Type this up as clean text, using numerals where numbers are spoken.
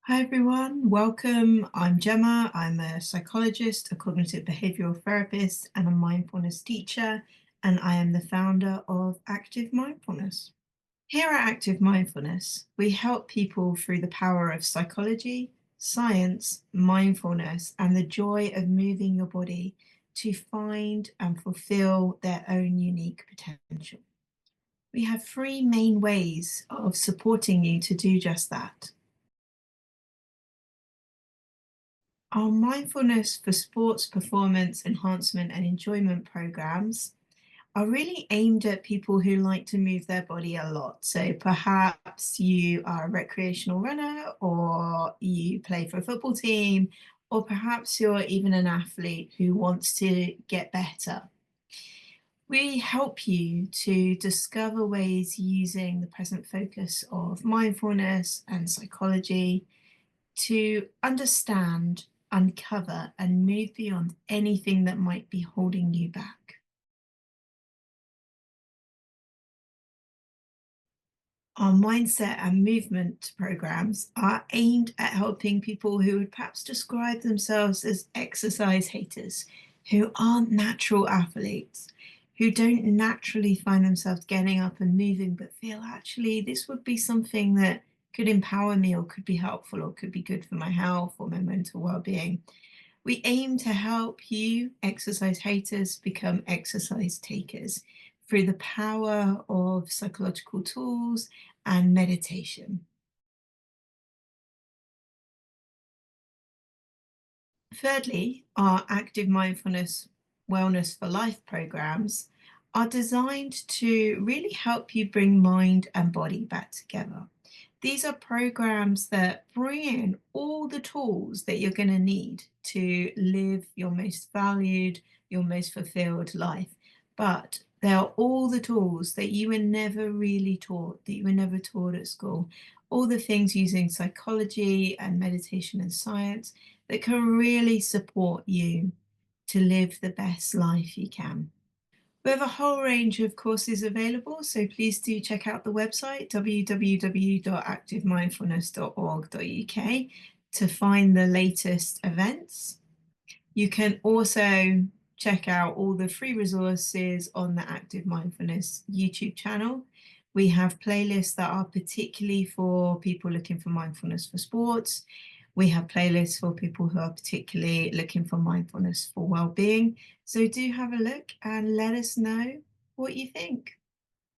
Hi everyone, welcome. I'm Gemma. I'm a psychologist, a cognitive behavioral therapist, and a mindfulness teacher, and I am the founder of Active Mindfulness. Here at Active Mindfulness, we help people through the power of psychology, science, mindfulness, and the joy of moving your body to find and fulfill their own unique potential. We have three main ways of supporting you to do just that. Our mindfulness for sports performance enhancement and enjoyment programs are really aimed at people who like to move their body a lot. So perhaps you are a recreational runner, or you play for a football team, or perhaps you're even an athlete who wants to get better. We help you to discover ways using the present focus of mindfulness and psychology to understand, uncover, and move beyond anything that might be holding you back. Our mindset and movement programs are aimed at helping people who would perhaps describe themselves as exercise haters, who aren't natural athletes, who don't naturally find themselves getting up and moving, but feel actually this would be something that could empower me or could be helpful or could be good for my health or my mental well-being. We aim to help you, exercise haters, become exercise takers through the power of psychological tools and meditation. Thirdly, our active mindfulness wellness for life programs are designed to really help you bring mind and body back together. These are programs that bring in all the tools that you're going to need to live your most valued, your most fulfilled life. But they are all the tools that you were never really taught, that you were never taught at school. All the things using psychology and meditation and science that can really support you to live the best life you can. We have a whole range of courses available, so please do check out the website www.activemindfulness.org.uk to find the latest events. You can also check out all the free resources on the Active Mindfulness YouTube channel. We have playlists that are particularly for people looking for mindfulness for sports. We have playlists for people who are particularly looking for mindfulness for well-being. So do have a look and let us know what you think.